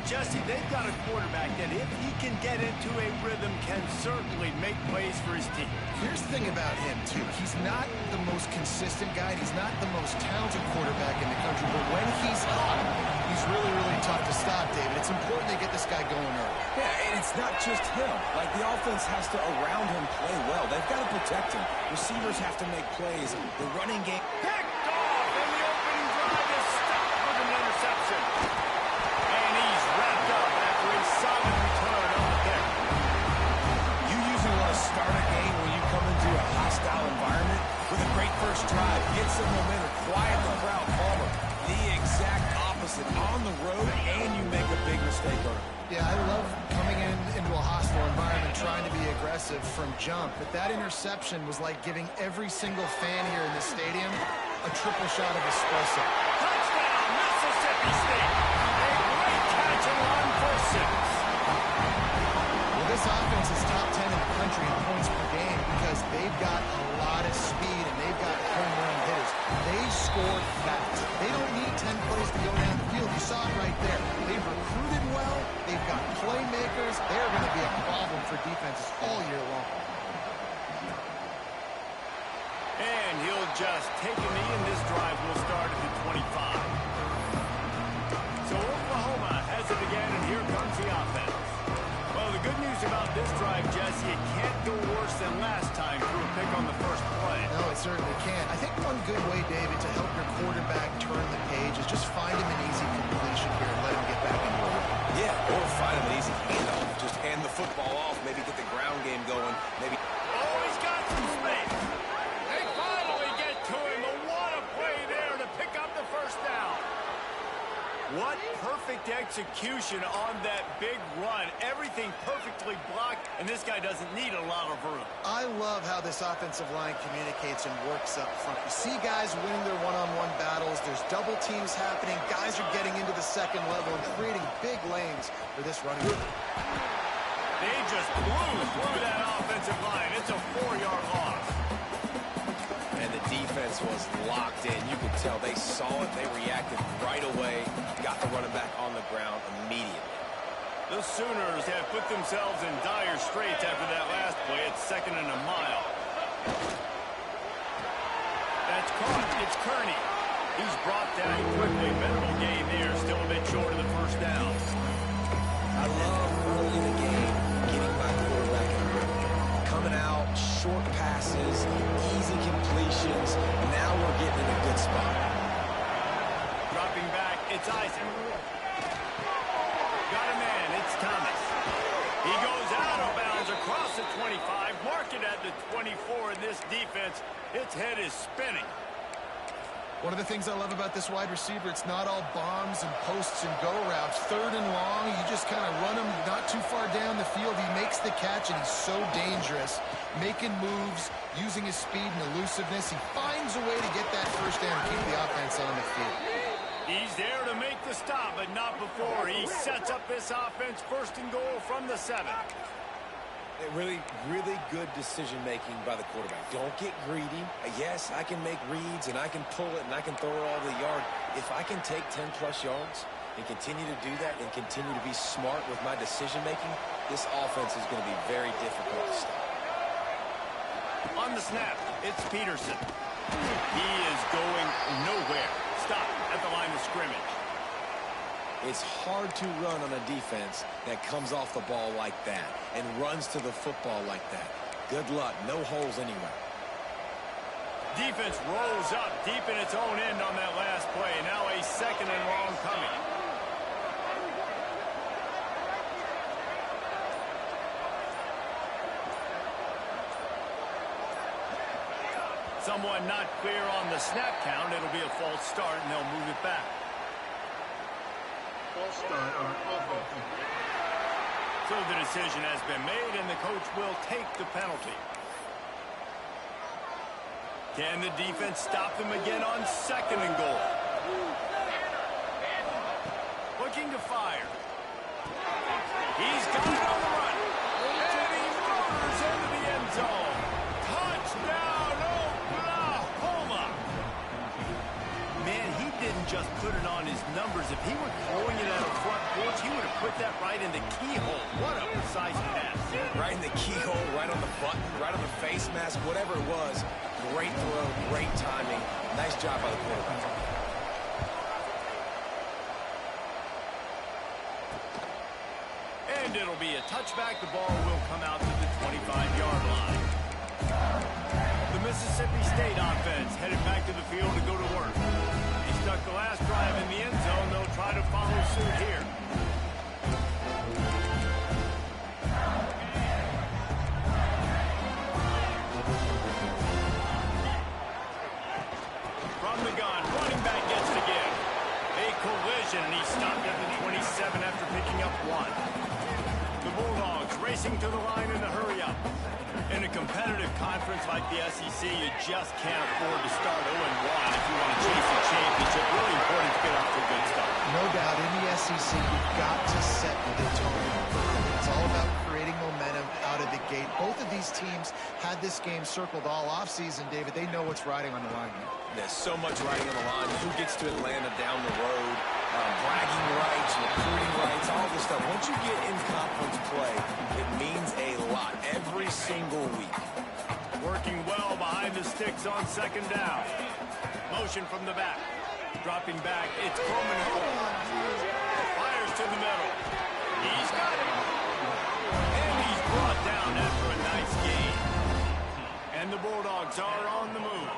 Jesse, they've got a quarterback that if he can get into a rhythm can certainly make plays for his team. Here's the thing about him, too. He's not the most consistent guy. He's not the most talented quarterback in the country. But when he's hot, he's really, really tough to stop, David. It's important they get this guy going early. Yeah, and it's not just him. Like, the offense has to, around him, play well. They've got to protect him. Receivers have to make plays. The running game... Picked off, and the opening drive is stopped with an interception. And he's wrapped up after a solid return on the pick. You usually want to start a game when you come into a hostile environment with a great first drive. Get some momentum, quiet the crowd, Palmer. The exact opposite. On the road, and you make a big mistake early. Yeah, I love coming into a hostile environment, trying to be aggressive from jump. But that interception was like giving every single fan here in the stadium a triple shot of espresso. Touchdown, Mississippi State. A great catch and run for 6. Well, this offense is top 10 in the country in points per game because they've got a lot of speed and they've got home run hitters. They score fast. They don't need 10 plays to go down the field. You saw it right there. They've recruited well. They've got playmakers. They're going to be a problem for defenses all year long. And he'll just take a knee, and this drive will start at the 25. So Oklahoma has it again, and here comes the offense. Well, the good news about this drive, Jesse, it can't go worse than last time through a pick on the first play. No, it certainly can't. I think one good way, David, to help your quarterback turn the page is just find him an easy completion here and let him get back into it. Yeah, or find an easy handoff. Just hand the football off, maybe get the ground game going, maybe... Oh, he's got some space. They finally get to him. But what a play there to pick up the first down. What perfect execution on that big run. Everything perfectly blocked, and this guy doesn't need a lot of room. I love how this offensive line communicates and works up front. You see guys winning their one-on-one battles. There's double teams happening. Guys are getting into the second level and creating big lanes for this running game. They just blew through that offensive line. It's a 4-yard loss. And the defense was locked in. You could tell they saw it. They reacted right away. Got the running back on the ground immediately. The Sooners have put themselves in dire straits after that last play. It's 2nd and a mile. That's caught. It's Kearney. He's brought down quickly. Minimal gain there. Still a bit short of the first down. I love early in the game getting my quarterback in a rhythm. Coming out, short passes, easy completions. Now we're getting in a good spot. Dropping back, it's Isaac. Got a man, it's Thomas. He goes out of bounds across the 25, mark it at the 24 in this defense. Its head is spinning. One of the things I love about this wide receiver, it's not all bombs and posts and go routes. 3rd and long, you just kind of run him not too far down the field. He makes the catch, and he's so dangerous, making moves, using his speed and elusiveness. He finds a way to get that first down and keep the offense on the field. He's there to make the stop, but not before. He sets up this offense 1st and goal from the 7. Really, really good decision-making by the quarterback. Don't get greedy. Yes, I can make reads, and I can pull it, and I can throw it all the yard. If I can take 10-plus yards and continue to do that and continue to be smart with my decision-making, this offense is going to be very difficult to stop. On the snap, it's Peterson. He is going nowhere. Stop at the line of scrimmage. It's hard to run on a defense that comes off the ball like that and runs to the football like that. Good luck. No holes anywhere. Defense rolls up deep in its own end on that last play. Now a 2nd and long coming. Someone not clear on the snap count. It'll be a false start, and they'll move it back. False start on offense. So the decision has been made, and the coach will take the penalty. Can the defense stop them again on 2nd and goal? Looking to fire. He's got it on the run. And he murders into the end zone. Touchdown, Oklahoma! Man, he didn't just put it on his numbers. If he were throwing it at a front porch, he would have put that right in the keyhole. What a precise pass. Right in the keyhole, right on the button, right on the face mask, whatever it was. Great throw, great timing. Nice job by the quarterback. And it'll be a touchback. The ball will come out to the 25-yard line. The Mississippi State offense headed back to the field to go to work. He stuck the last drive in the end zone. They'll try to follow suit here. From the gun, running back gets it again. A collision, and he stopped at the 27 after picking up one. The Bulldogs racing to the line in a hurry-up. In a competitive conference like the SEC, you just can't afford to start 0-1 if you want to chase a championship. Really important to get off to a good start. No doubt, in the SEC, you've got to set the tone. It's all about creating momentum out of the gate. Both of these teams had this game circled all offseason, David. They know what's riding on the line here. There's so much riding on the line. Who gets to Atlanta down the road? Bragging rights, recruiting rights, all this stuff. Once you get in conference play, it means a lot every single week. Working well behind the sticks on second down. Motion from the back. Dropping back, it's Coleman. Fires to the middle. He's got it. And he's brought down after a nice gain. And the Bulldogs are on the move.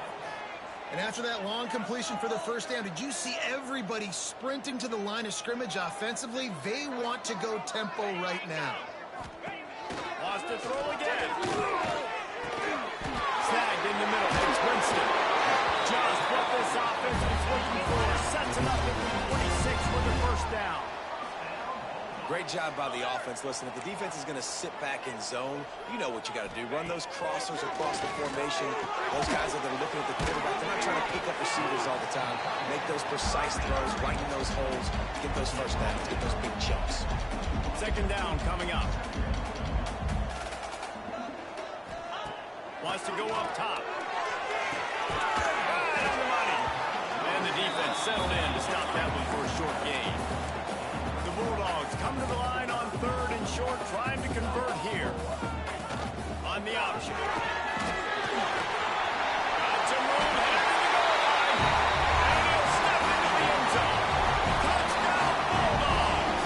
And after that long completion for the first down, did you see everybody sprinting to the line of scrimmage offensively? They want to go tempo right now. Wants to throw again. Snagged in the middle. It's Winston. Just what this offense is looking for. Sets him up at the 26 for the first down. Great job by the offense. Listen, if the defense is going to sit back in zone, you know what you got to do. Run those crossers across the formation. Those guys that are looking at the quarterback, they're not trying to pick up receivers all the time. Make those precise throws, right in those holes, get those first downs, get those big chunks. Second down coming up. Wants to go up top. Right on the money. And the defense settled in to stop that one for a short gain. The Bulldogs come to the line on third and short, trying to convert here. On the option. Got some room headed to the goal line. And he'll step into the end zone. Touchdown, Bulldogs!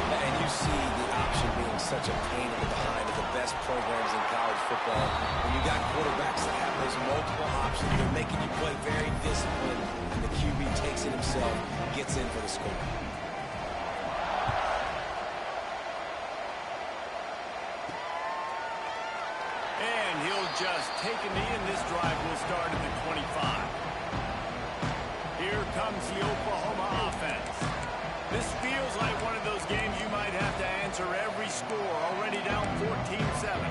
And you see the option being such a pain in the behind of the best programs in college football. When you got quarterbacks that have those multiple options, they're making you play very disciplined, and the QB takes it himself, gets in for the score. And he'll just take a knee, and this drive will start at the 25. Here comes the Oklahoma offense. This feels like one of those games you might have to answer every score. Already down 14-7.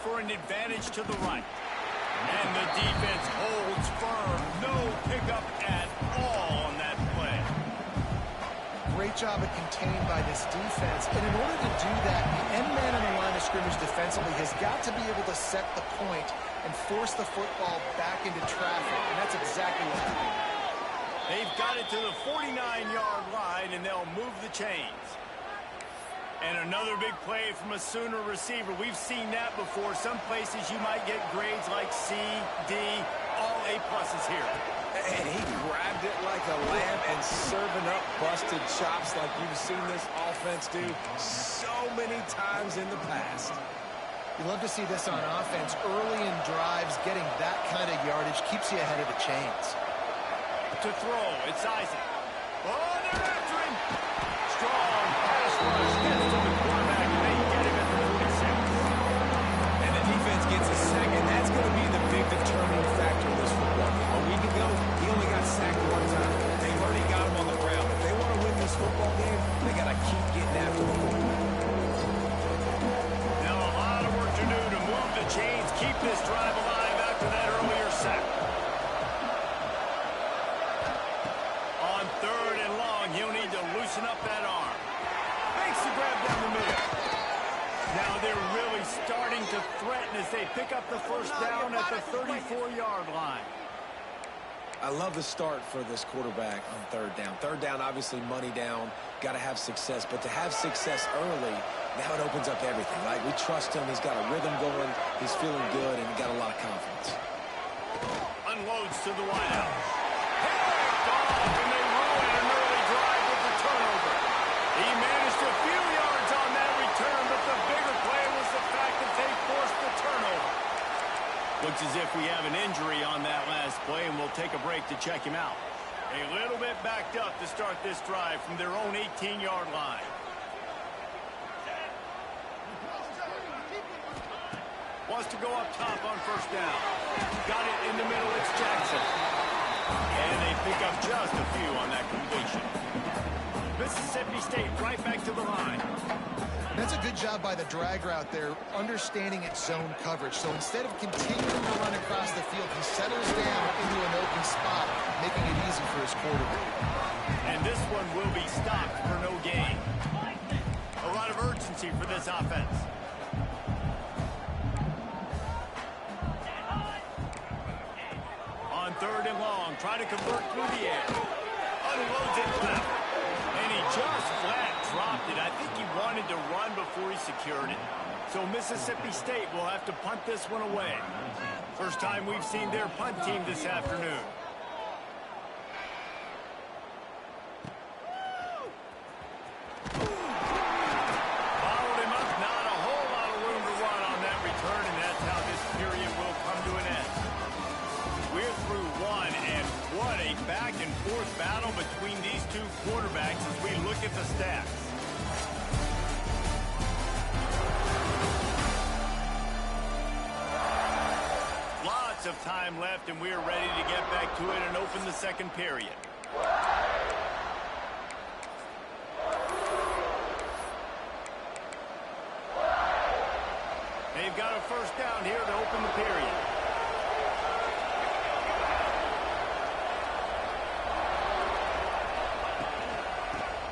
For an advantage to the right. And the defense holds firm. No pickup at all on that play. Great job of contained by this defense. And in order to do that, the end man on the line of scrimmage defensively has got to be able to set the point and force the football back into traffic. And that's exactly what they're doing. They've got it to the 49-yard line, and they'll move the chains. And another big play from a Sooner receiver. We've seen that before. Some places you might get grades like C, D, all A-pluses here. And he grabbed milked it like a lamb and serving up busted chops like you've seen this offense do so many times in the past. You love to see this on offense. Early in drives, getting that kind of yardage keeps you ahead of the chains. To throw, it's Isaac. Oh, they're after him. Strong pass rush gets to the quarterback, and they get him at the 46. And the defense gets a second. That's going to be the big determining factor in this football game. A week ago, he only got sacked one time. They've already got him on the ground. If they want to win this football game, they got to keep getting after the quarterback. Now a lot of work to do to move the chains, keep this drive alive after that earlier sack. On 3rd and long, he'll need to loosen up that arm. Makes the grab down the middle. Now they're really starting to threaten as they pick up the first down at the 34-yard line. I love the start for this quarterback on 3rd down. 3rd down, obviously money down, got to have success. But to have success early, now it opens up everything, right? We trust him. He's got a rhythm going. He's feeling good, and he got a lot of confidence. Unloads to the wideout. Picked off, and they ruin an early drive with the turnover. He managed a few yards on that return, but the bigger play was the fact that they forced the turnover. Looks as if we have an injury on that last play, and we'll take a break to check him out. A little bit backed up to start this drive from their own 18-yard line. Wants to go up top on 1st down. Got it in the middle, it's Jackson. And they pick up just a few on that completion. Mississippi State right back to the line. That's a good job by the drag route there, understanding its zone coverage. So instead of continuing to run across the field, he settles down into an open spot, making it easy for his quarterback. And this one will be stopped for no gain. A lot of urgency for this offense. On 3rd and long, trying to convert through the air. Unloads it left. And he just flat dropped it. I think he wanted to run before he secured it. So Mississippi State will have to punt this one away. First time we've seen their punt team this afternoon. Followed him up. Not a whole lot of room to run on that return, and that's how this period will come to an end. We're through one, and what a back-and-forth battle between these two quarterbacks as we look at the stats. Lots of time left, and we're ready to get back to it and open the second period. They've got a first down here to open the period.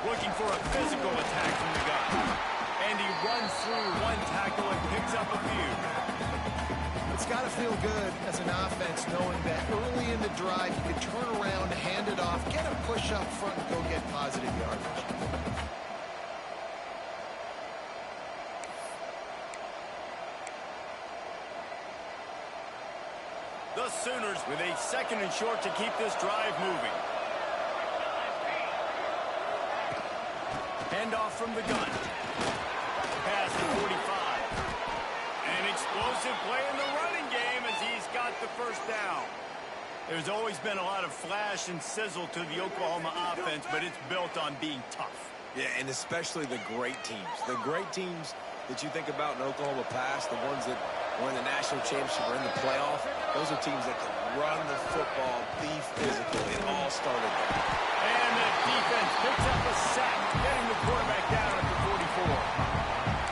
Looking for a physical attack from the gun. And he runs through one tackle and picks up a few. It's got to feel good as an offense knowing that early in the drive you can turn around, hand it off, get a push up front, and go get positive yardage. The Sooners with a 2nd and short to keep this drive moving. Handoff from the gun. Pass to 45. An explosive play in the running game as he's got the first down. There's always been a lot of flash and sizzle to the Oklahoma offense, but it's built on being tough. Yeah, and especially the great teams. The great teams that you think about in Oklahoma past, the ones that were in the national championship or in the playoff, those are teams that can run the football, be physical. It all started there. And the defense picks up a sack, getting the quarterback down at the 44.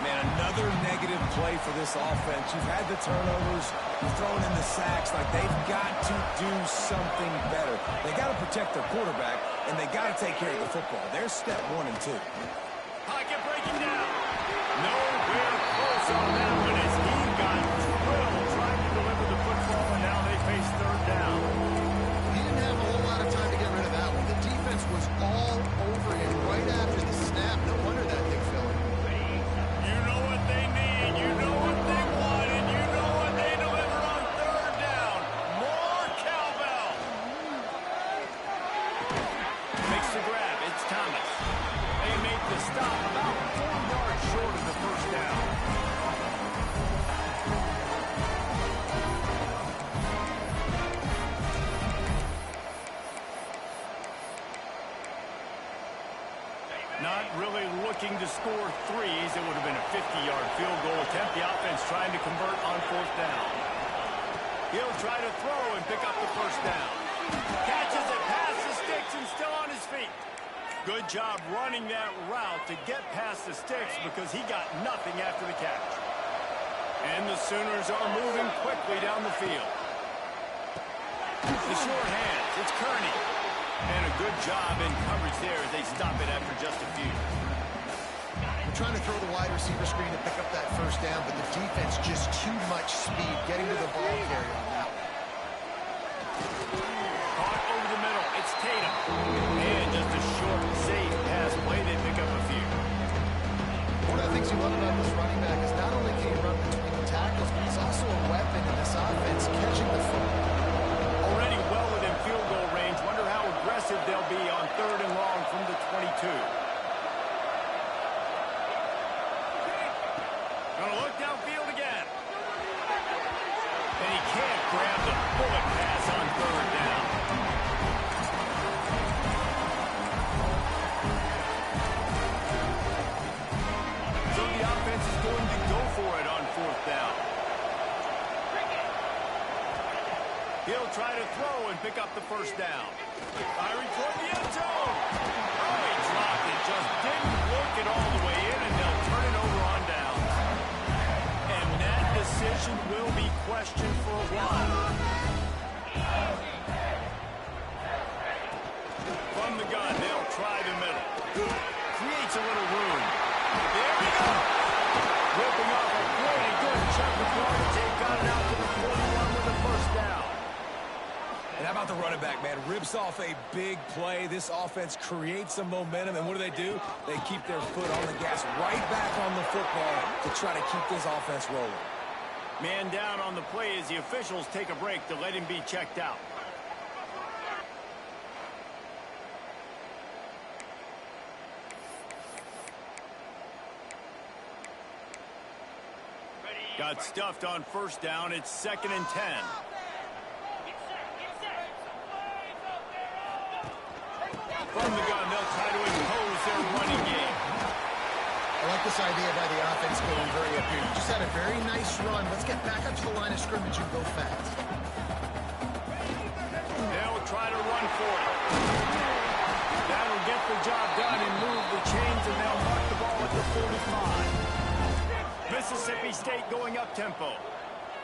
Man, another negative play for this offense. You've had the turnovers, you've thrown in the sacks. Like, they've got to do something better. They got to protect their quarterback, and they got to take care of the football. There's step 1 and 2. Pocket breaking down. Nowhere close on that one as he got drilled trying to deliver the football, and now they face 3rd down. He didn't have a whole lot of time to get rid of that one. The defense was all over him right after the snap. No wonder that thing fell in. You know what they need, you know what they want, and you know what they deliver on 3rd down. More cowbell. Thomas. They make the stop about 4 yards short of the first down. Not really looking to score threes. It would have been a 50-yard field goal attempt. The offense trying to convert on 4th down. He'll try to throw and pick up the first down. Catches it past the sticks and still on his feet. Good job running that route to get past the sticks because he got nothing after the catch. And the Sooners are moving quickly down the field. The short hands. It's Kearney. And a good job in coverage there as they stop it after just a few. They're trying to throw the wide receiver screen to pick up that first down, but the defense just too much speed getting to the ball carrier on that one. Caught over the middle. It's Tatum. And just a short, safe pass play. They pick up a few. One of the things you love about this running back is not only can he run between the tackles, but he's also a weapon in this offense, catching the football. Already well within field goal range. Wonder how aggressive they'll be on 3rd and long from the 22. Gonna look downfield again. And he can't grab the bullet pass on 3rd down. So the offense is going to go for it on 4th down. He'll try to throw and pick up the first down. Firing toward the end zone. Oh, he dropped it. Just didn't look it all the way in, and they'll turn it over on down. And that decision will be questioned for a while. From the gun, they'll try the middle. Creates a little room. There we go. Ripping off a pretty good chunk of yards. They've got it out to the 41 with the first down. And how about the running back, man? Rips off a big play. This offense creates some momentum, and what do? They keep their foot on the gas, right back on the football to try to keep this offense rolling. Man down on the play as the officials take a break to let him be checked out. Got stuffed on first down. It's 2nd and 10. From the gun, they'll try to impose their running game. I like this idea by the offense going very up here. Just had a very nice run. Let's get back up to the line of scrimmage and go fast. They'll try to run for it. That'll get the job done and move the chains, and they'll mark the ball at the 45. Mississippi State going up tempo.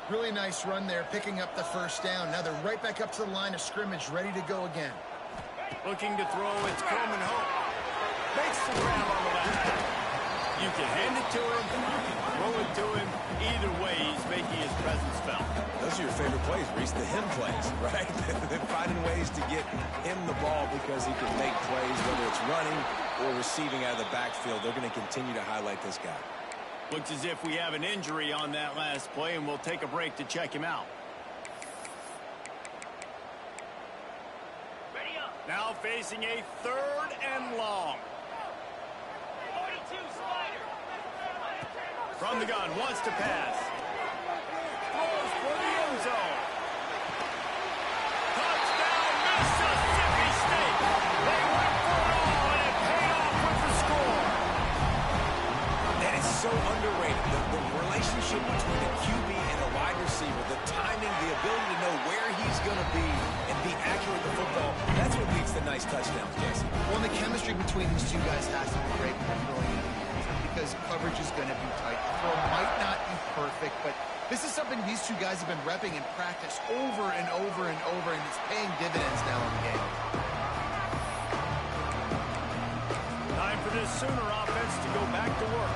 Really nice run there, picking up the first down. Now they're right back up to the line of scrimmage, ready to go again. Looking to throw, it's Coleman Hope. Makes the grab on the left. You can hand it to him, you can throw it to him. Either way, he's making his presence felt. Those are your favorite plays, Reese, the him plays, right? They're finding ways to get him the ball because he can make plays, whether it's running or receiving out of the backfield. They're going to continue to highlight this guy. Looks as if we have an injury on that last play, and we'll take a break to check him out. Now facing a 3rd and long. From the gun, wants to pass. Throws for the end zone. Touchdown, Mississippi State. They went for it all, and it paid off with the score. And it's so underrated. The relationship between a QB and a wide receiver, the timing, the ability to know where he's going to be and be accurate with the football, that's what leads to nice touchdowns, Jesse. Well, the chemistry between these two guys has to be great when they're throwing it because coverage is going to be tight. The throw might not be perfect, but this is something these two guys have been repping in practice over and over and over, and it's paying dividends now in the game. Time for this Sooner offense to go back to work.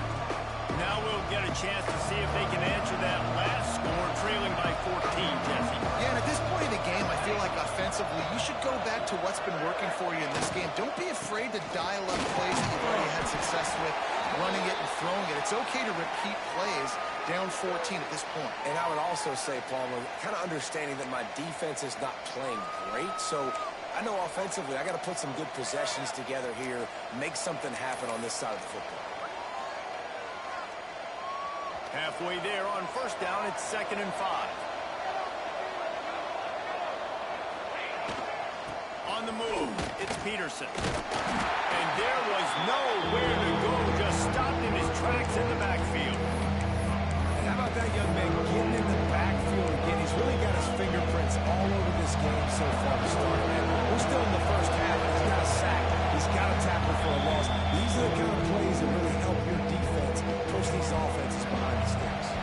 Now we'll get a chance to see if they can answer that last score, trailing by 14, Jesse. Yeah, and at this point in the game, I feel like offensively, you should go back to what's been working for you in this game. Don't be afraid to dial up plays that you've already had success with, running it and throwing it. It's okay to repeat plays down 14 at this point. And I would also say, Palmer, kind of understanding that my defense is not playing great, so I know offensively I got to put some good possessions together here, make something happen on this side of the football. Halfway there on first down, it's 2nd and 5. On the move, it's Peterson. And there was nowhere to go, just stopped in his tracks in the backfield. And how about that young man getting in the backfield again? He's really got his fingerprints all over this game so far to start. Man, we're still in the first half. He's got a sack. He's got a tackle for a loss. These are the kind of plays that really help your defense push these offenses behind the sticks.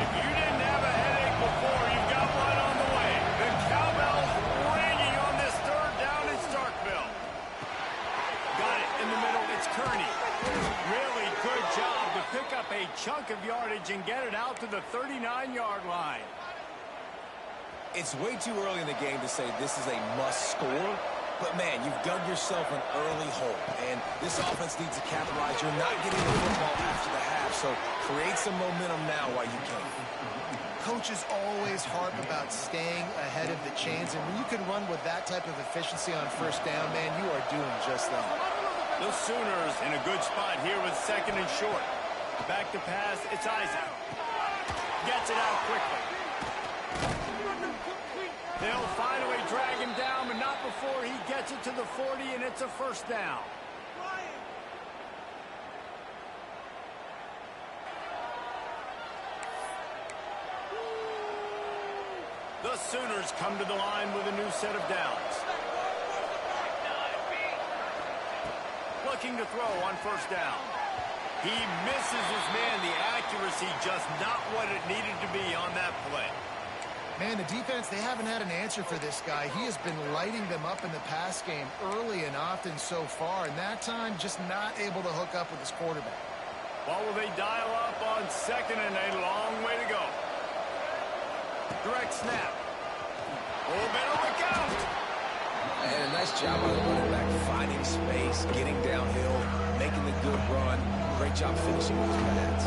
If you didn't have a headache before, you've got one on the way. The cowbell's ringing on this 3rd down in Starkville. Got it in the middle. It's Kearney. Really good job to pick up a chunk of yardage and get it out to the 39-yard line. It's way too early in the game to say this is a must score. But, man, you've dug yourself an early hole, and this offense needs to capitalize. You're not getting the football after the half, so create some momentum now while you can. Coaches always harp about staying ahead of the chains, and when you can run with that type of efficiency on first down, man, you are doing just that. The Sooners in a good spot here with 2nd and short. Back to pass, it's Isaac. Gets it out quickly. They'll finally drag him down, but not before he gets it to the 40, and it's a first down. The Sooners come to the line with a new set of downs. Looking to throw on first down. He misses his man. The accuracy just not what it needed to be on that play. Man, the defense, they haven't had an answer for this guy. He has been lighting them up in the pass game early and often so far, and that time just not able to hook up with his quarterback. What will they dial up on 2nd and a long way to go? Direct snap. Oh, better look out. And a nice job by the running back finding space, getting downhill, making the good run. Great job finishing with his pads.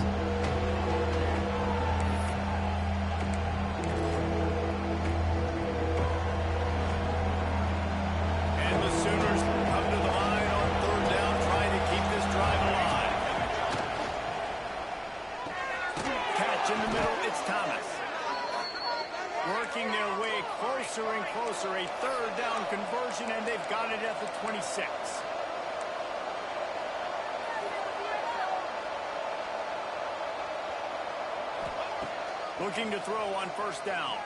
And the Sooners come to the line on 3rd down, trying to keep this drive alive. Catch in the middle, it's Thomas. Working their way closer and closer, a 3rd down conversion, and they've got it at the 26. Looking to throw on first down.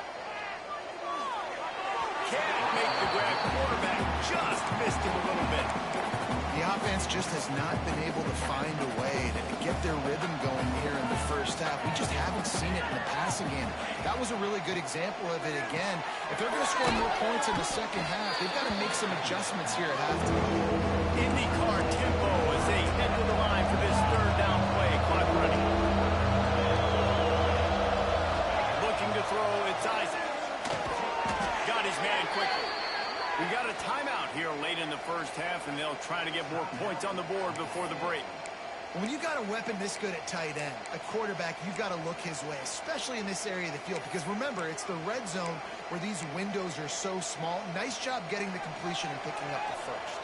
Can't make the grab. Quarterback just missed him a little bit. The offense just has not been able to find a way to get their rhythm going here in the first half. We just haven't seen it in the passing game. That was a really good example of it again. If they're going to score more points in the second half, they've got to make some adjustments here at halftime. IndyCar tempo as they head to the line for this 3rd down play. Clock running. Looking to throw, it's Isaac. Got his man quickly. We got a timeout here late in the first half, and they'll try to get more points on the board before the break. When you got a weapon this good at tight end, a quarterback, you got to look his way, especially in this area of the field, because remember, it's the red zone where these windows are so small. Nice job getting the completion and picking up the first.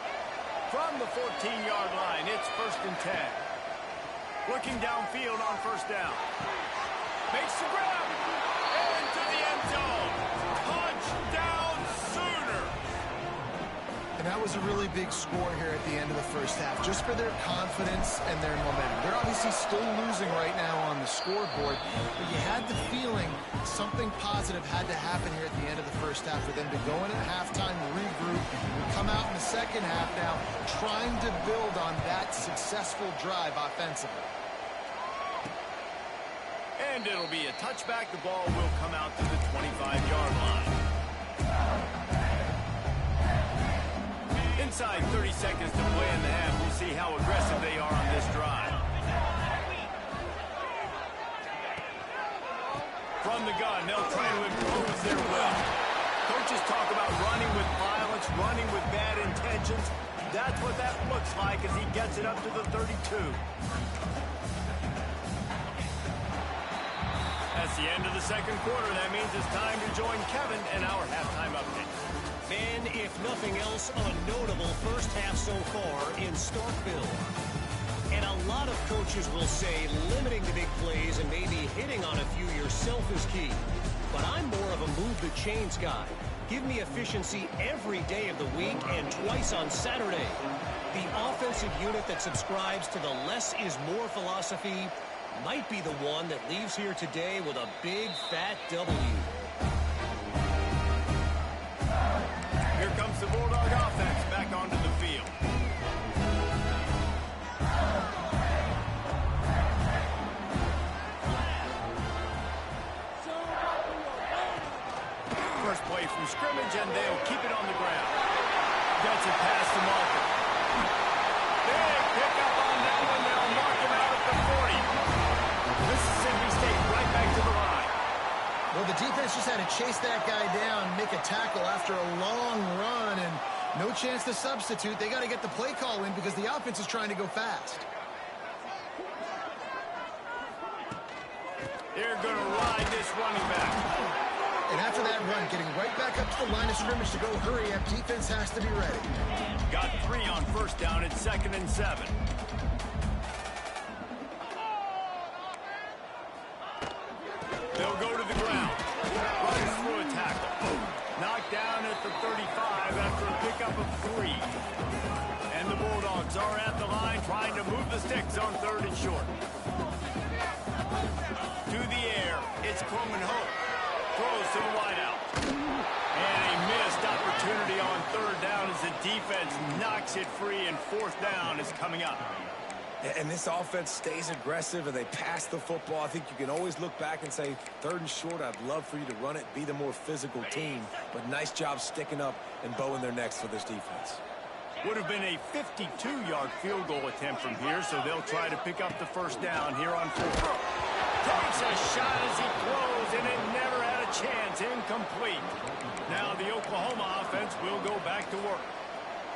From the 14-yard line, it's 1st and 10. Looking downfield on first down. Makes the grab. Into the end zone. Touchdown, Sooner. And that was a really big score here at the end of the first half, just for their confidence and their momentum. They're obviously still losing right now on the scoreboard, but you had the feeling something positive had to happen here at the end of the first half for them to go in at halftime, regroup, and come out in the second half now trying to build on that successful drive offensively. And it'll be a touchback. The ball will come out to the 25-yard line. Inside 30 seconds to play in the half. We'll see how aggressive they are on this drive. From the gun, they'll try to impose their will. Coaches talk about running with violence, running with bad intentions. That's what that looks like as he gets it up to the 32. That's the end of the second quarter. That means it's time to join Kevin and our halftime update. Man, if if nothing else, a notable first half so far in Starkville. And a lot of coaches will say limiting the big plays and maybe hitting on a few yourself is key. But I'm more of a move the chains guy. Give me efficiency every day of the week and twice on Saturday. The offensive unit that subscribes to the less is more philosophy might be the one that leaves here today with a big fat W. Here comes the Bulldog offense back onto the field. First play from scrimmage, and they'll keep it on the ground. Gets it past the marker. Big pickup on that one. They'll mark him out at the 40. Mississippi State right back to the line. Well, the defense just had to chase that guy down, make a tackle after a long run, and no chance to substitute. They got to get the play call in because the offense is trying to go fast. They're going to ride this running back. And after that run, getting right back up to the line of scrimmage to go hurry up, defense has to be ready. Got 3 on first down at 2nd and 7. They'll go to the ground. Runs through a tackle. Knocked down at the 35 after a pickup of 3. And the Bulldogs are at the line trying to move the sticks on 3rd and short. To the air, it's Coleman Hope. Throws to the wideout. And a missed opportunity on 3rd down as the defense knocks it free, and 4th down is coming up. And this offense stays aggressive and they pass the football. I think you can always look back and say, 3rd and short, I'd love for you to run it, be the more physical team. But nice job sticking up and bowing their necks for this defense. Would have been a 52-yard field goal attempt from here, so they'll try to pick up the 1st down here on 4th. Takes a shot as he throws, and it never had a chance. Incomplete. Now the Oklahoma offense will go back to work.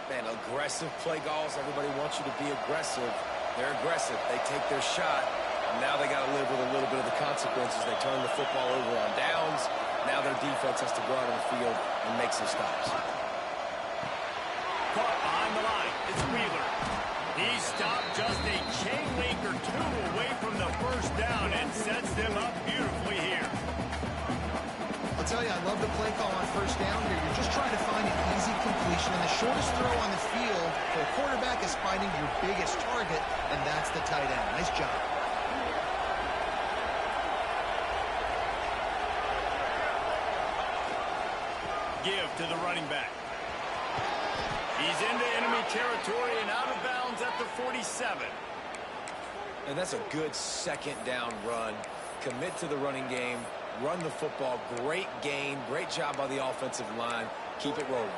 Man, aggressive play calls. Everybody wants you to be aggressive. They're aggressive. They take their shot. And now they got to live with a little bit of the consequences. They turn the football over on downs. Now their defense has to go out on the field and make some stops. Caught behind the line. It's Wheeler. He stopped just a chain link or 2 away from the 1st down and sets them up beautifully here. I'll tell you, I love the play call on 1st down here. You're just trying to find an easy completion, and the shortest throw on the field for a quarterback is finding your biggest target, and that's the tight end. Nice job. Give to the running back. He's into enemy territory and out of bounds at the 47. And that's a good 2nd down run. Commit to the running game. Run the football. Great gain. Great job by the offensive line. Keep it rolling.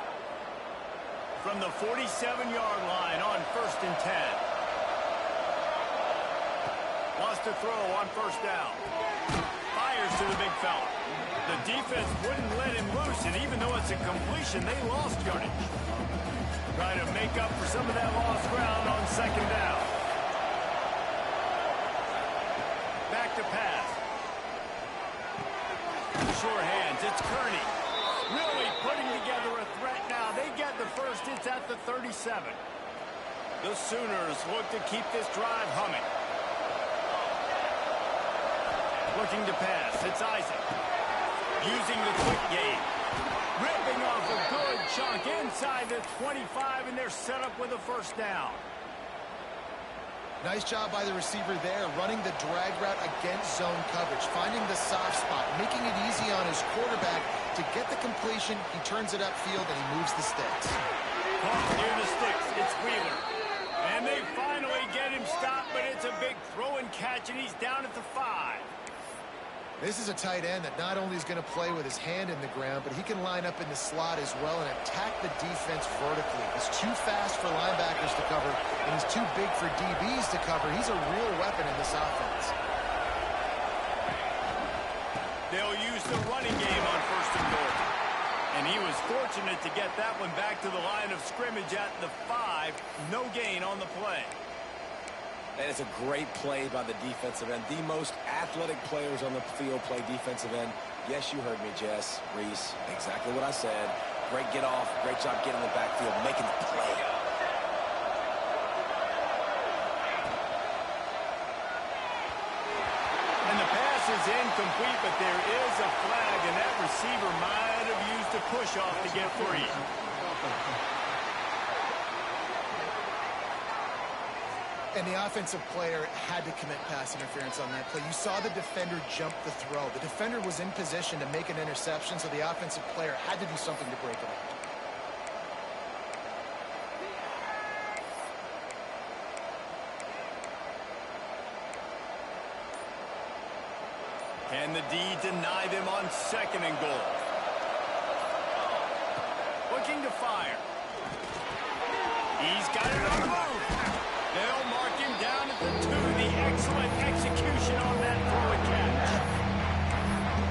From the 47-yard line on 1st and 10. Lost a throw on 1st down. Fires to the big fella. The defense wouldn't let him loose, and even though it's a completion, they lost yardage. Trying to make up for some of that lost ground on 2nd down. Back to pass. Short hands, it's Kearney. Really putting together a threat now. They get the 1st, it's at the 37. The Sooners look to keep this drive humming. Looking to pass, it's Isaac. Using the quick game. Ripping off a good chunk inside the 25, and they're set up with a 1st down. Nice job by the receiver there, running the drag route against zone coverage, finding the soft spot, making it easy on his quarterback to get the completion. He turns it upfield, and he moves the sticks. Caught near the sticks. It's Wheeler. And they finally get him stopped, but it's a big throw and catch, and he's down at the 5. This is a tight end that not only is going to play with his hand in the ground, but he can line up in the slot as well and attack the defense vertically. He's too fast for linebackers to cover, and he's too big for DBs to cover. He's a real weapon in this offense. They'll use the running game on 1st and goal. And he was fortunate to get that one back to the line of scrimmage at the 5. No gain on the play. And it's a great play by the defensive end. The most athletic players on the field play defensive end. Yes, you heard me, Jess, Reese. Exactly what I said. Great get off. Great job getting in the backfield, making the play. And the pass is incomplete, but there is a flag, and that receiver might have used a push-off to get free. And the offensive player had to commit pass interference on that play. You saw the defender jump the throw. The defender was in position to make an interception, so the offensive player had to do something to break it up. Can the D deny them on 2nd and goal? Looking to fire. He's got it on the move. They'll mark him down at the 2. The excellent execution on that throw and catch.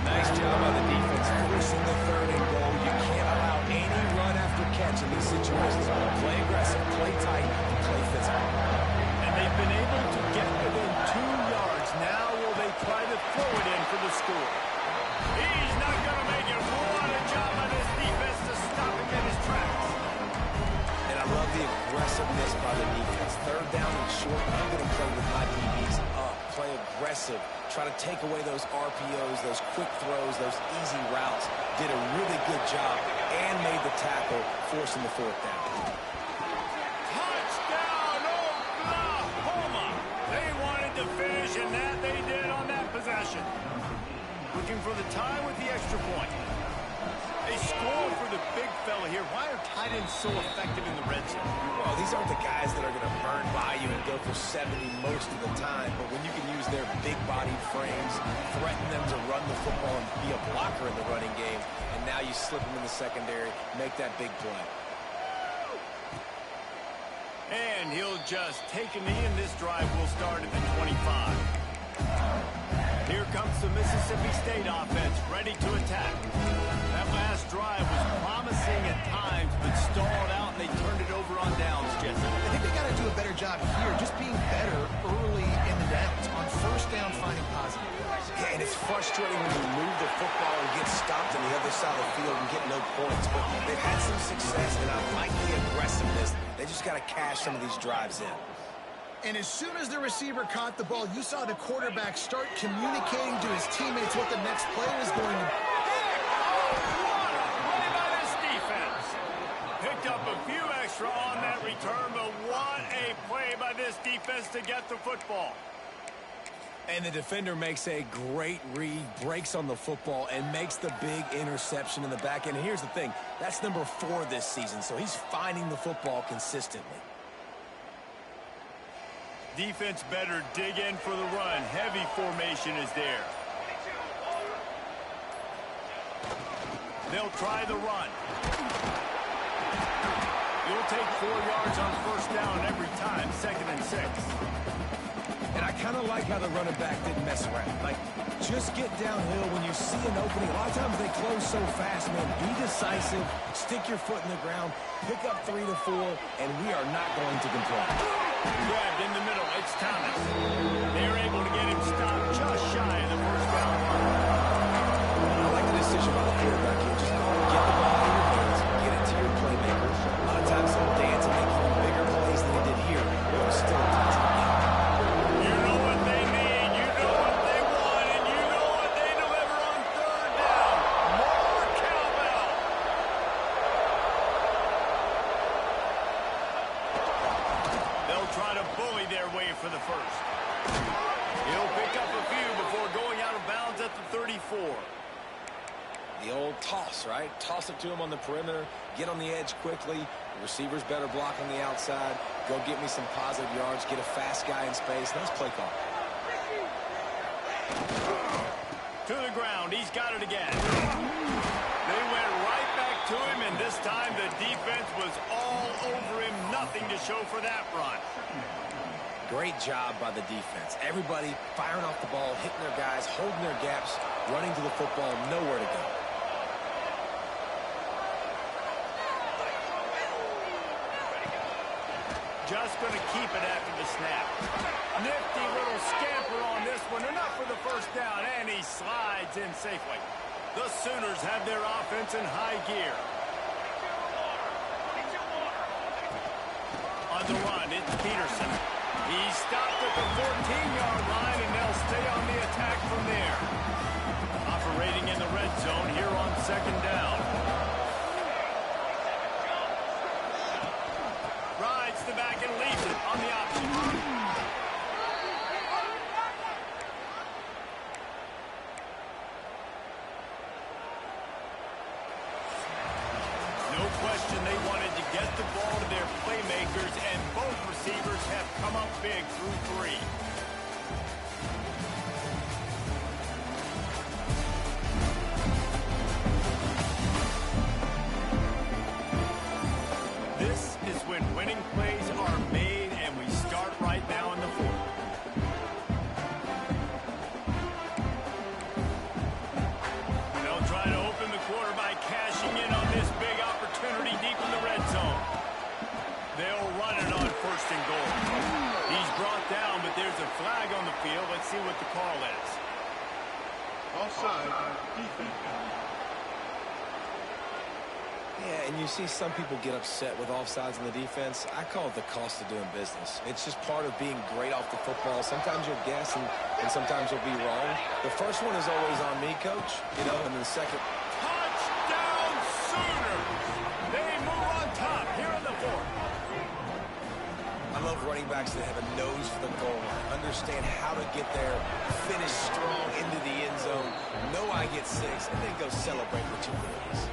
Nice job by the defense forcing the 3rd and goal. You can't allow any run after catch in these situations. Play aggressive, play tight, and play physical. And they've been able to get within 2 yards. Now will they try to throw it in for the score? He's not going to make it. What a job by this defense to stop him in his tracks. And I love the aggressiveness by the defense. 3rd down and short. I'm going to play with my DBs up. Play aggressive. Try to take away those RPOs, those quick throws, those easy routes. Did a really good job and made the tackle, forcing the 4th down. Touchdown, Oklahoma! They wanted to finish, and that they did on that possession. Looking for the tie with the extra point. They score for the big fella here. Why are tight ends so effective in the red zone? Well, these aren't the guys that are going to burn by you and go for 70 most of the time, but when you can use their big-bodied frames, threaten them to run the football and be a blocker in the running game, and now you slip them in the secondary, make that big play. And he'll just take a knee, and this drive will start at the 25. Here comes the Mississippi State offense, ready to attack. That last drive was promising at times, but stalled out, and they turned it over on downs, Jesse. I think they got to do a better job here, just being better early in the downs. On 1st down, finding positive plays. Yeah, and it's frustrating when you move the football and get stopped on the other side of the field and get no points, but they've had some success, and I like the aggressiveness. They just got to cash some of these drives in. And as soon as the receiver caught the ball, you saw the quarterback start communicating to his teammates what the next play was going to be. Play by this defense. Picked up a few extra on that return, but what a play by this defense to get the football. And the defender makes a great read, breaks on the football, and makes the big interception in the back end. And here's the thing, that's number 4 this season, so he's finding the football consistently. Defense better dig in for the run. Heavy formation is there. They'll try the run. You'll take 4 yards on 1st down every time, 2nd and 6. And I kind of like how the running back didn't mess around. Like, just get downhill when you see an opening. A lot of times they close so fast, man. Be decisive, stick your foot in the ground, pick up 3 to 4, and we are not going to complain. Grabbed in the middle, it's Thomas. They're able to get him stopped just shy of the 1st down line. I like the decision by the quarterback here. Just get the ball in your hands, get it to your playmakers. A lot of times they'll dance and make even bigger plays than they did here, but it was still a touchdown. You know what they need, you know what they want, and you know what they deliver on 3rd down. More cowbell. They'll try to bully their way for the 1st. He'll pick up a few before going out of bounds at the 34. The old toss, right? Toss it to him on the perimeter, get on the edge quickly. The receivers better block on the outside. Go get me some positive yards, get a fast guy in space. Nice play call. To the ground, he's got it again. They went right back to him, and this time the defense was all over him. Nothing to show for that run. Great job by the defense. Everybody firing off the ball, hitting their guys, holding their gaps, running to the football, nowhere to go. Just going to keep it after the snap. Nifty little scamper on this one. Enough for the 1st down, and he slides in safely. The Sooners have their offense in high gear. He's stopped at the 14-yard line, and they'll stay on the attack from there. Operating in the red zone here on second down. Rides the back and leaves it on the option. No question they wanted to get the ball to their playmakers, and both receivers have come up big through three. This is when winning plays are made, and we start right now in the fourth. They'll try to open the quarter by cashing in on this big opportunity deep in the red zone. They'll run it on first and goal. He's brought down, but there's a flag on the field. Let's see what the call is. Offside, defense. Yeah, and you see some people get upset with offsides in the defense. I call it the cost of doing business. It's just part of being great off the football. Sometimes you'll guess, and sometimes you'll be wrong. The first one is always on me, Coach, and then the second. Touchdown Sooners! They move on top here in the fourth. I love running backs that have a nose for the goal line, understand how to get there, finish strong into the end zone, know I get 6, and then go celebrate with 2 points.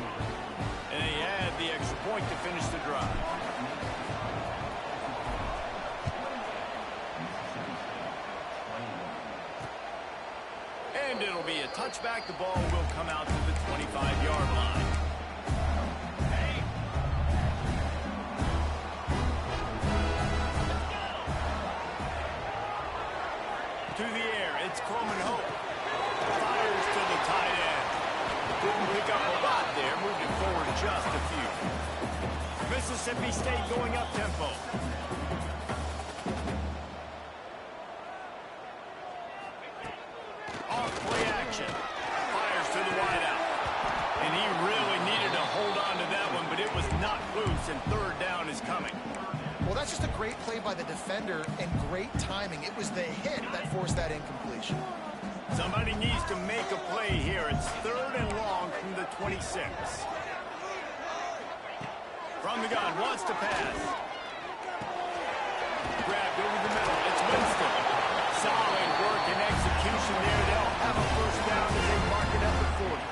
And they add the extra point to finish the drive. And it'll be a touchback. The ball will come out to the 25-yard line. To the air, it's Coleman Hope. Fires to the tight end. Didn't pick up a lot there, moved it forward just a few. Mississippi State going up tempo. Off play action. Fires to the wideout. And he really needed to hold on to that one, but it was not loose, and third down is coming. Well, that's just a great play by the defender and great timing. It was the hit that forced that incompletion. Somebody needs to make a play here. It's third and long from the 26. From the gun, wants to pass. Grabbed over the middle. It's Winston. Solid work and execution there. They'll have a first down as they mark it at the 40.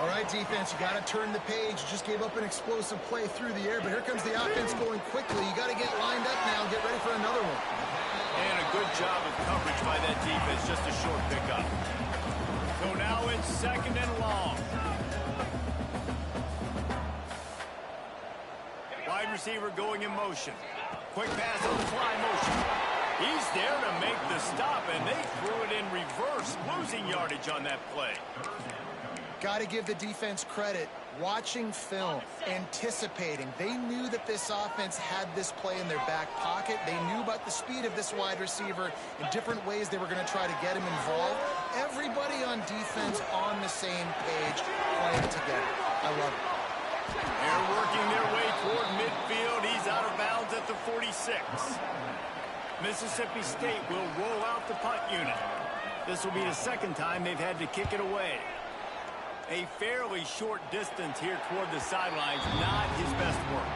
All right, defense, you got to turn the page. You just gave up an explosive play through the air, but here comes the offense going quickly. You got to get lined up now and get ready for another one. And a good job of coverage by that defense. Just a short pickup. So now it's second and long. Wide receiver going in motion. Quick pass on the fly motion. He's there to make the stop, and they threw it in reverse, losing yardage on that play. Got to give the defense credit. Watching film, anticipating. They knew that this offense had this play in their back pocket. They knew about the speed of this wide receiver in different ways they were going to try to get him involved. Everybody on defense on the same page, playing together. I love it. They're working their way toward midfield. He's out of bounds at the 46. Mississippi State will roll out the punt unit. This will be the second time they've had to kick it away. A fairly short distance here toward the sidelines, not his best work.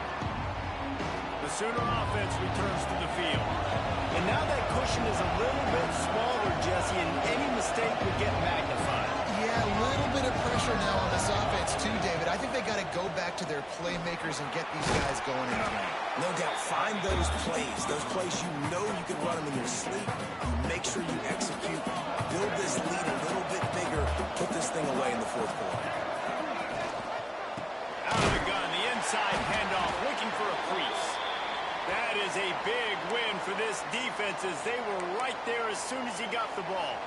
The Sooner offense returns to the field. And now that cushion is a little bit smaller, Jesse, and any mistake would get magnified. Yeah, a little bit of pressure now on this offense too, David. I think they got to go back to their playmakers and get these guys going in the game. No doubt, find those plays you know you can run them in your sleep. You make sure you execute, build this lead a little bit bigger, put this thing away in the fourth quarter. Out of the gun, the inside handoff, looking for a crease. That is a big win for this defense as they were right there as soon as he got the ball.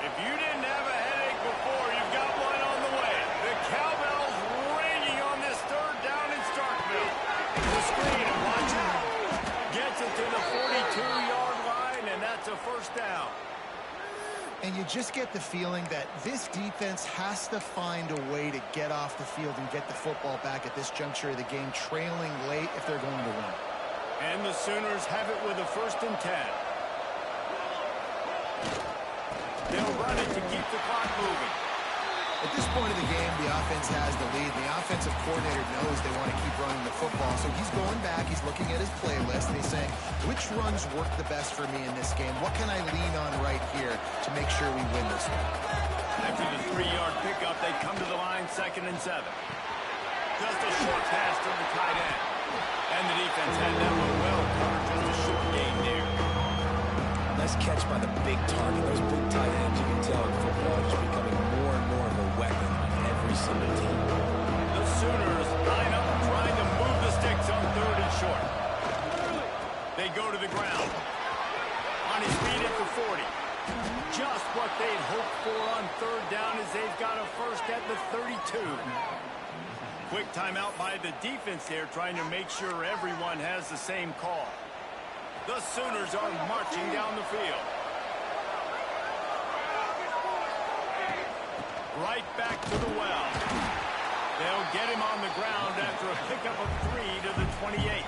If you didn't have a headache before, you've got one on the way. The cowbells ringing on this third down in Starkville. The screen and watch it. Gets it to the 42-yard line, and that's a first down. And you just get the feeling that this defense has to find a way to get off the field and get the football back at this juncture of the game, trailing late if they're going to win. And the Sooners have it with a 1st and 10. They'll run it to keep the clock moving. At this point of the game, the offense has the lead. The offensive coordinator knows they want to keep running the football. So he's going back, he's looking at his playlist, and he's saying, which runs work the best for me in this game? What can I lean on right here to make sure we win this one? After the 3-yard pickup, they come to the line 2nd and 7. Just a short pass to the tight end. And the defense had that one well covered. Just a short gain there. Nice catch by the big target. Those big tight ends, you can tell in football, just becoming more and more of a weapon on every single team. The Sooners line up trying to move the sticks on 3rd and short. They go to the ground. On his feet at the 40. Just what they'd hoped for on 3rd down as they've got a 1st at the 32. Quick timeout by the defense there, trying to make sure everyone has the same call. The Sooners are marching down the field. Right back to the well. They'll get him on the ground after a pickup of 3 to the 28.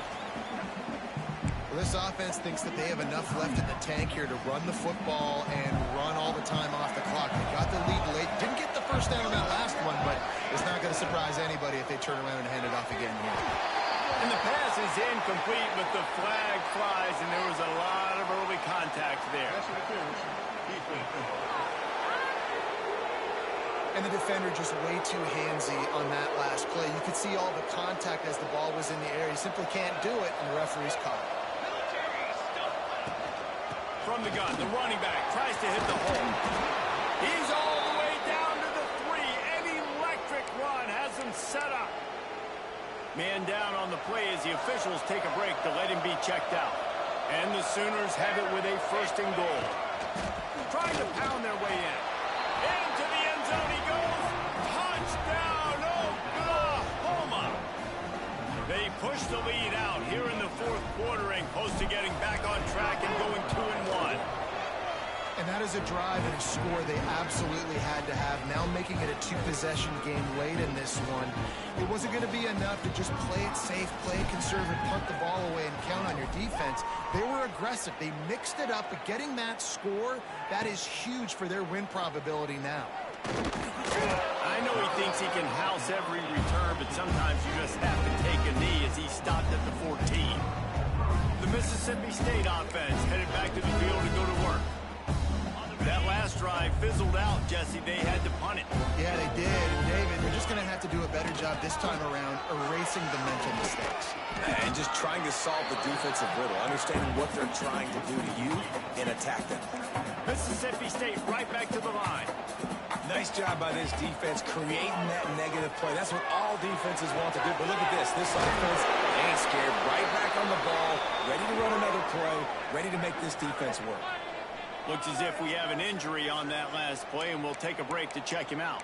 Well, this offense thinks that they have enough left in the tank here to run the football and run all the time off the clock. They got the lead late. Didn't get the 1st down on that last one, but it's not going to surprise anybody if they turn around and hand it off again here. And the pass is incomplete, but the flag flies, and there was a lot of early contact there. That's interference. Defense. And the defender just way too handsy on that last play. You could see all the contact as the ball was in the air. He simply can't do it, and the referee's caught it. From the gun, the running back tries to hit the hole. He's all the way down to the 3. An electric run has him set up. Man down on the play as the officials take a break to let him be checked out. And the Sooners have it with a 1st and goal. Trying to pound their way in. Into the end zone he goes. Touchdown, Oklahoma! They push the lead out here in the 4th quarter and close to getting back on track and going 2-1. And that is a drive and a score they absolutely had to have. Now making it a 2-possession game late in this one. It wasn't going to be enough to just play it safe, play it conservative, punt the ball away, and count on your defense. They were aggressive. They mixed it up, but getting that score, that is huge for their win probability now. I know he thinks he can house every return, but sometimes you just have to take a knee as he stopped at the 14. The Mississippi State offense headed back to the field to go to work. That last drive fizzled out, Jesse. They had to punt it. Yeah, they did. And David, they're just going to have to do a better job this time around erasing the mental mistakes. And just trying to solve the defensive riddle, understanding what they're trying to do to you and attack them. Mississippi State right back to the line. Nice job by this defense creating that negative play. That's what all defenses want to do. But look at this. This offense ain't scared. Right back on the ball, ready to run another play, ready to make this defense work. Looks as if we have an injury on that last play, and we'll take a break to check him out.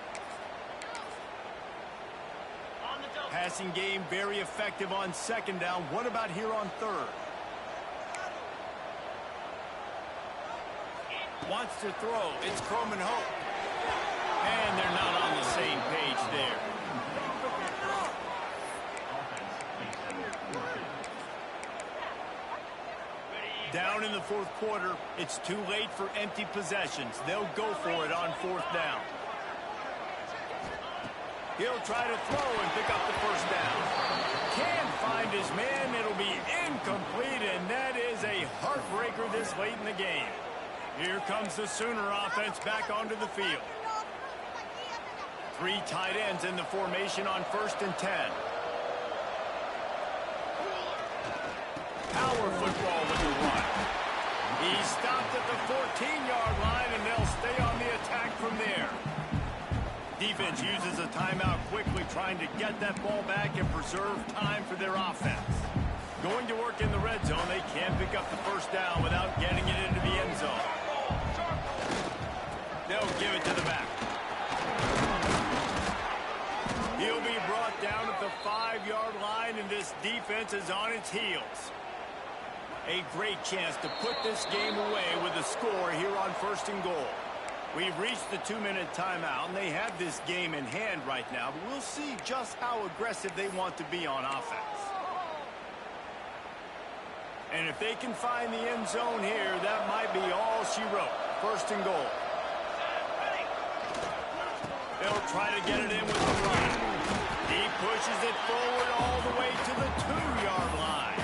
Passing game very effective on 2nd down. What about here on 3rd? Wants to throw. It's Croman Hope. And they're not on the same page there. Down in the 4th quarter, it's too late for empty possessions. They'll go for it on 4th down. He'll try to throw and pick up the 1st down. Can't find his man. It'll be incomplete, and that is a heartbreaker this late in the game. Here comes the Sooner offense back onto the field. 3 tight ends in the formation on 1st and 10. Power football with the run. He stopped at the 14-yard line, and they'll stay on the attack from there. Defense uses a timeout quickly, trying to get that ball back and preserve time for their offense. Going to work in the red zone, they can't pick up the 1st down without getting it into the end zone. They'll give it to the back. He'll be brought down at the 5-yard line, and this defense is on its heels. A great chance to put this game away with a score here on 1st and goal. We've reached the 2-minute timeout, and they have this game in hand right now, but we'll see just how aggressive they want to be on offense. And if they can find the end zone here, that might be all she wrote. First and goal. They'll try to get it in with the run. He pushes it forward all the way to the 2-yard line.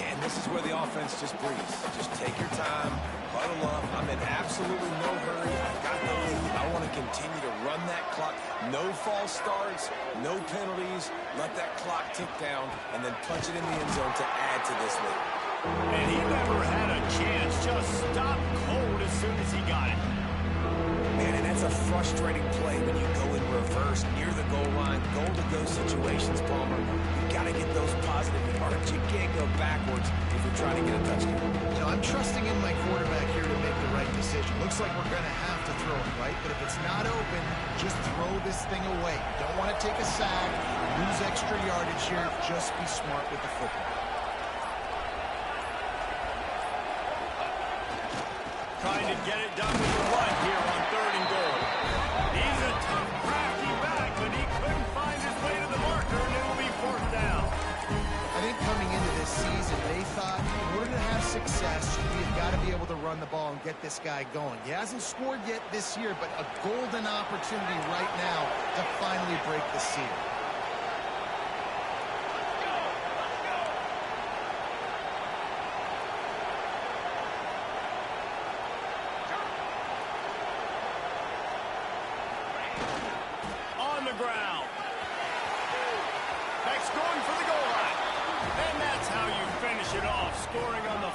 And this is where the offense just breathes. Just take your time, huddle up. I'm in absolutely no hurry. I've got the lead. I want to continue to run that clock. No false starts, no penalties. Let that clock tick down, and then punch it in the end zone to add to this lead. And he never had a chance. Just stopped cold as soon as he got it. Man, and that's a frustrating play when you go in reverse near the goal line, goal-to-go situations, Palmer. You got to get those positive yards. You can't go backwards if you're trying to get a touchdown. You know, I'm trusting in my quarterback here to make the right decision. Looks like we're going to have to throw it, right? But if it's not open, just throw this thing away. You don't want to take a sack, lose extra yardage here. Just be smart with the football. Trying to get it done with the run here on 3rd and goal. He's a tough, crafty back, but he couldn't find his way to the marker, and it'll be 4th down. I think coming into this season, they thought in order to have success, we've got to be able to run the ball and get this guy going. He hasn't scored yet this year, but a golden opportunity right now to finally break the seal. On the ground. Beck's going for the goal line. And that's how you finish it off, scoring on the